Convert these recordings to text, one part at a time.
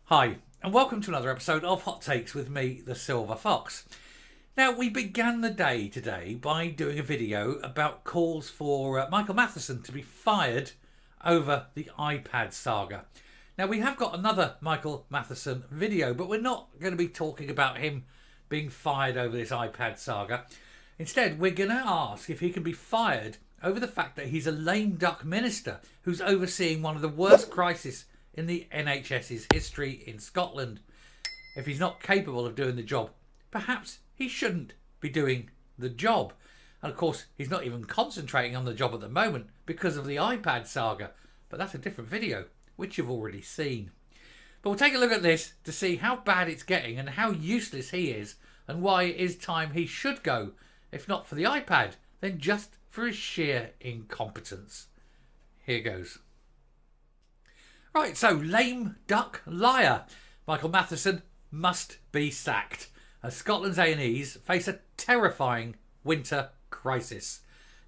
Hi, and welcome to another episode of Hot Takes with me, the Silver Fox. Now, we began the day today by doing a video about calls for Michael Matheson to be fired over the iPad saga. Now, we have got another Michael Matheson video, but we're not going to be talking about him being fired over this iPad saga. Instead, we're going to ask if he can be fired over the fact that he's a lame duck minister who's overseeing one of the worst crises in the NHS's history in Scotland. If he's not capable of doing the job, perhaps he shouldn't be doing the job. And of course, he's not even concentrating on the job at the moment because of the iPad saga. But that's a different video, which you've already seen. But we'll take a look at this to see how bad it's getting and how useless he is and why it is time he should go, if not for the iPad, then just for his sheer incompetence. Here goes. Right, so lame duck liar. Michael Matheson must be sacked as Scotland's A&Es face a terrifying winter crisis.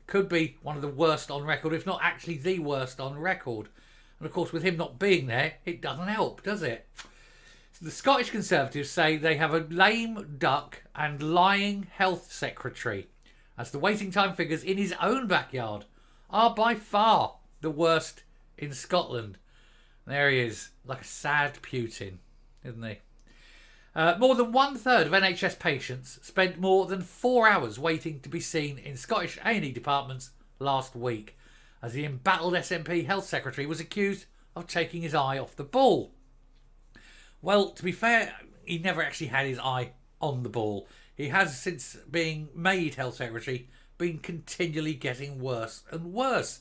Could be one of the worst on record, if not actually the worst on record. And of course, with him not being there, it doesn't help, does it? So the Scottish Conservatives say they have a lame duck and lying health secretary, as the waiting time figures in his own backyard are by far the worst in Scotland. There he is, like a sad Putin, isn't he? More than 1/3 of NHS patients spent more than 4 hours waiting to be seen in Scottish A&E departments last week, as the embattled SNP Health Secretary was accused of taking his eye off the ball. Well, to be fair, he never actually had his eye on the ball. He has, since being made Health Secretary, been continually getting worse and worse.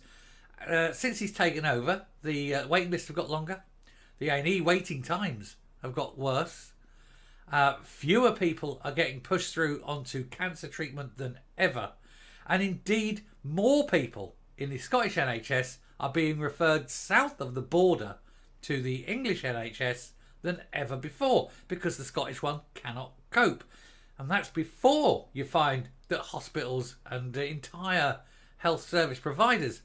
Since he's taken over, the waiting lists have got longer. The A&E waiting times have got worse. Fewer people are getting pushed through onto cancer treatment than ever. And indeed, more people in the Scottish NHS are being referred south of the border to the English NHS than ever before, because the Scottish one cannot cope. And that's before you find that hospitals and the entire health service providers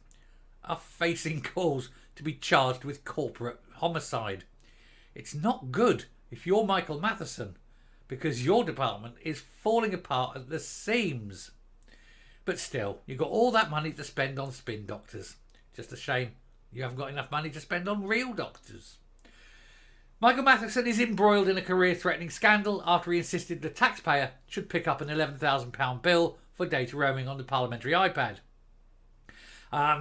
are facing calls to be charged with corporate homicide. It's not good if you're Michael Matheson, because your department is falling apart at the seams. But still, you've got all that money to spend on spin doctors. Just a shame you haven't got enough money to spend on real doctors. Michael Matheson is embroiled in a career-threatening scandal after he insisted the taxpayer should pick up an £11,000 bill for data roaming on the parliamentary iPad.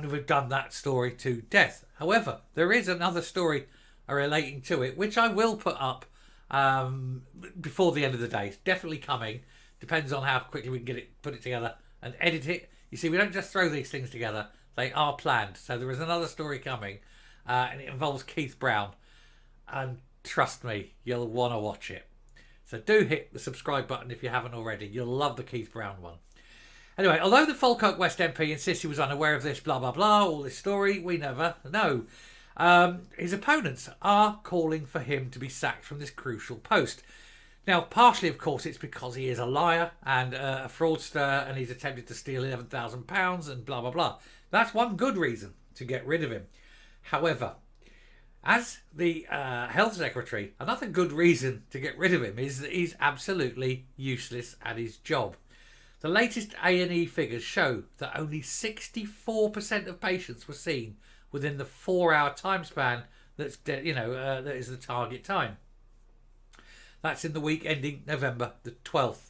We've done that story to death. However, there is another story relating to it, which I will put up before the end of the day. It's definitely coming. Depends on how quickly we can put it together and edit it. You see, we don't just throw these things together. They are planned. So there is another story coming, and it involves Keith Brown. And trust me, you'll want to watch it. So do hit the subscribe button if you haven't already. You'll love the Keith Brown one. Anyway, although the Falkirk West MP insists he was unaware of this, blah, blah, blah, all this story, we never know. His opponents are calling for him to be sacked from this crucial post. Now, partially, of course, it's because he is a liar and a fraudster and he's attempted to steal £11,000 and blah, blah, blah. That's one good reason to get rid of him. However, as the health secretary, another good reason to get rid of him is that he's absolutely useless at his job. The latest A&E figures show that only 64% of patients were seen within the 4-hour time span that is the target time. That's in the week ending November the 12th.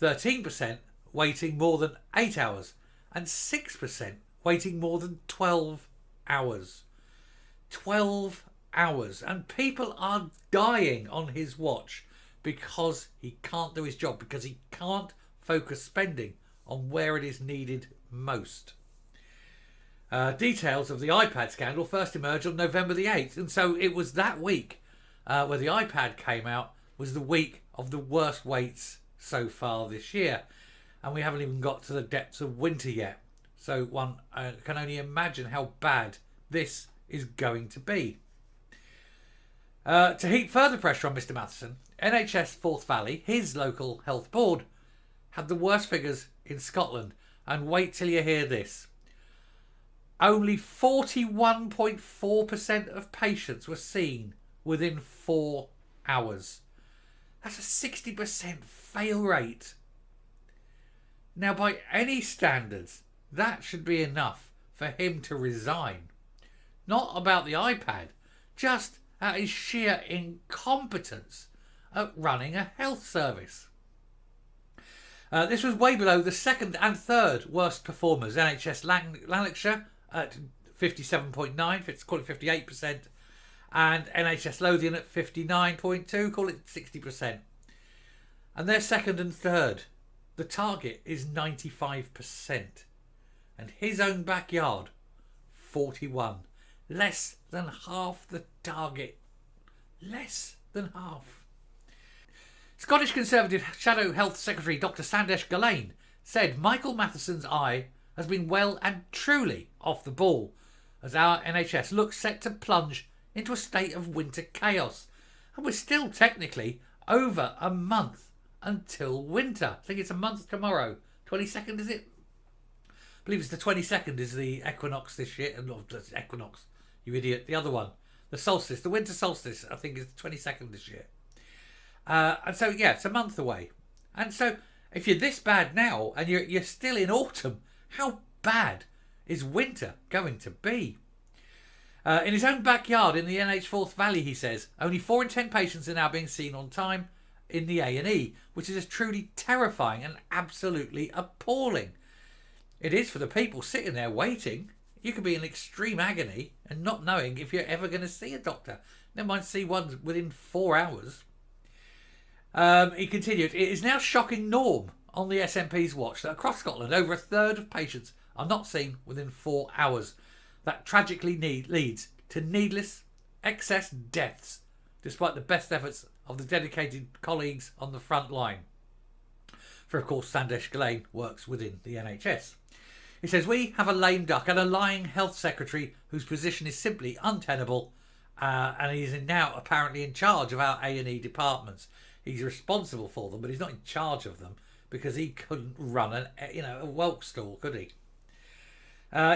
13% waiting more than 8 hours and 6% waiting more than 12 hours. 12 hours. And people are dying on his watch because he can't do his job, because he can't focus spending on where it is needed most. Details of the iPad scandal first emerged on November the 8th, and so it was that week where the iPad came out was the week of the worst waits so far this year, and we haven't even got to the depths of winter yet, so one can only imagine how bad this is going to be. To heap further pressure on Mr Matheson, NHS Forth Valley, his local health board, had the worst figures in Scotland. And wait till you hear this. Only 41.4% of patients were seen within 4 hours. That's a 60% fail rate. Now, by any standards, that should be enough for him to resign. Not about the iPad, just at his sheer incompetence at running a health service. This was way below the second and third worst performers. NHS Lanarkshire at 57.9, it's call it 58%, and NHS Lothian at 59.2, call it 60%. And they're second and third. The target is 95%. And his own backyard, 41. Less than half the target. Less than half. Scottish Conservative Shadow Health Secretary Dr Sandesh Gillane said Michael Matheson's eye has been well and truly off the ball as our NHS looks set to plunge into a state of winter chaos. And we're still technically over a month until winter. I think it's a month tomorrow. 22nd, is it? I believe it's the 22nd is the equinox this year. Not the equinox, you idiot. The other one. The solstice. The winter solstice, I think, is the 22nd this year. And so, yeah, it's a month away. And so, if you're this bad now and you're still in autumn, how bad is winter going to be? In his own backyard in the NH Forth Valley, he says, only 4 in 10 patients are now being seen on time in the A&E, which is truly terrifying and absolutely appalling. It is for the people sitting there waiting. You could be in extreme agony and not knowing if you're ever going to see a doctor. Never mind see one within 4 hours. He continued, it is now shocking norm on the SNP's watch that across Scotland over a third of patients are not seen within 4 hours. That tragically leads to needless excess deaths, despite the best efforts of the dedicated colleagues on the front line. For of course Sandesh Gillane works within the NHS. He says, we have a lame duck and a lying health secretary whose position is simply untenable, and he's now apparently in charge of our A&E departments. He's responsible for them, but he's not in charge of them because he couldn't run a whelk stall, could he?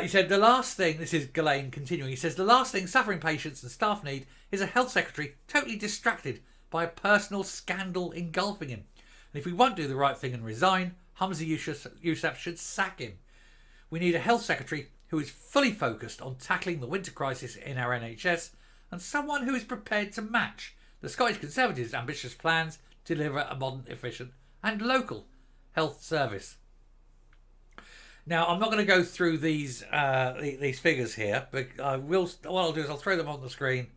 He said, the last thing, this is Gillane continuing, he says, the last thing suffering patients and staff need is a health secretary totally distracted by a personal scandal engulfing him. And if we won't do the right thing and resign, Humza Yousaf should sack him. We need a health secretary who is fully focused on tackling the winter crisis in our NHS and someone who is prepared to match the Scottish Conservatives' ambitious plans to deliver a modern, efficient and local health service. Now, I'm not going to go through these figures here, but what I'll do is I'll throw them on the screen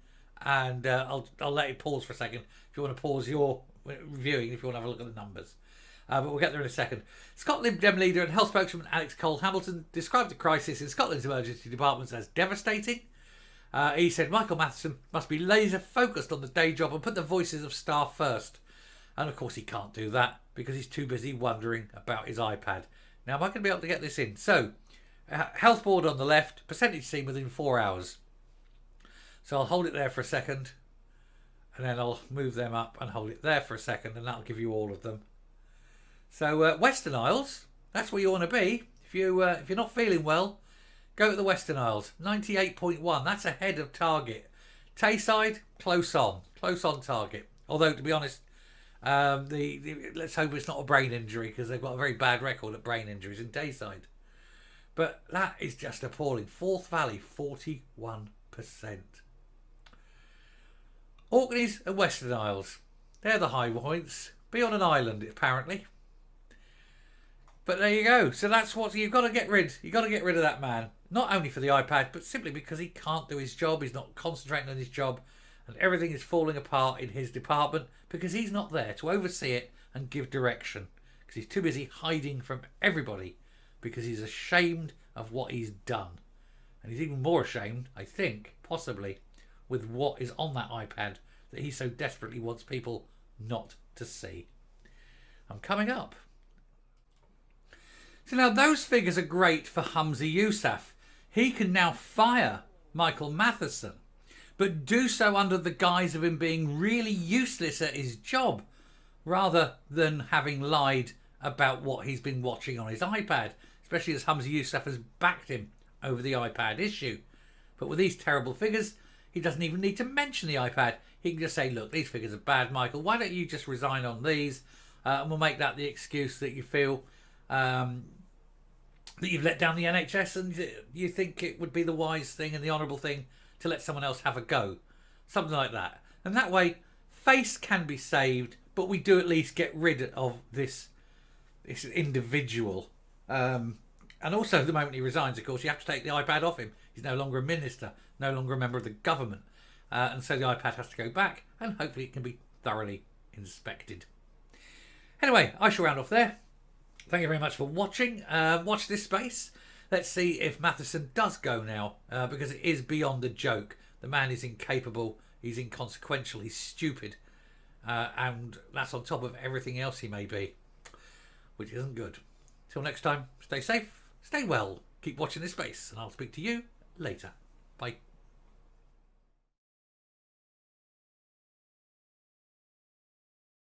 and I'll let it pause for a second if you want to pause your reviewing, if you want to have a look at the numbers. But we'll get there in a second. Scotland Dem leader and health spokesman Alex Cole-Hamilton described the crisis in Scotland's emergency departments as devastating. He said Michael Matheson must be laser focused on the day job and put the voices of staff first. And of course he can't do that because he's too busy wondering about his iPad. Now, am I going to be able to get this in? So, health board on the left, percentage seen within 4 hours. So I'll hold it there for a second. And then I'll move them up and hold it there for a second. And that'll give you all of them. So, Western Isles, that's where you want to be. If you're not feeling well, go to the Western Isles. 98.1, that's ahead of target. Tayside, close on target. Although, to be honest, let's hope it's not a brain injury because they've got a very bad record at brain injuries in Tayside. But that is just appalling. Forth Valley, 41%. Orkneys and Western Isles, they're the high points. Be on an island, apparently. But there you go. So that's what you've got to get rid. You've got to get rid of that man. Not only for the iPad, but simply because he can't do his job. He's not concentrating on his job. And everything is falling apart in his department because he's not there to oversee it and give direction. Because he's too busy hiding from everybody because he's ashamed of what he's done. And he's even more ashamed, I think, possibly, with what is on that iPad that he so desperately wants people not to see. I'm coming up. So now those figures are great for Humza Yousaf. He can now fire Michael Matheson, but do so under the guise of him being really useless at his job, rather than having lied about what he's been watching on his iPad, especially as Humza Yousaf has backed him over the iPad issue. But with these terrible figures, he doesn't even need to mention the iPad. He can just say, look, these figures are bad, Michael. Why don't you just resign on these? And we'll make that the excuse that you feel that you've let down the NHS and you think it would be the wise thing and the honourable thing to let someone else have a go. Something like that. And that way, face can be saved, but we do at least get rid of this individual. And also, the moment he resigns, of course, you have to take the iPad off him. He's no longer a minister, no longer a member of the government. And so the iPad has to go back, and hopefully it can be thoroughly inspected. Anyway, I shall round off there. Thank you very much for watching. Watch this space. Let's see if Matheson does go now, because it is beyond a joke. The man is incapable, he's inconsequential, he's stupid. And that's on top of everything else he may be, which isn't good. Till next time, stay safe, stay well, keep watching this space, and I'll speak to you later. Bye.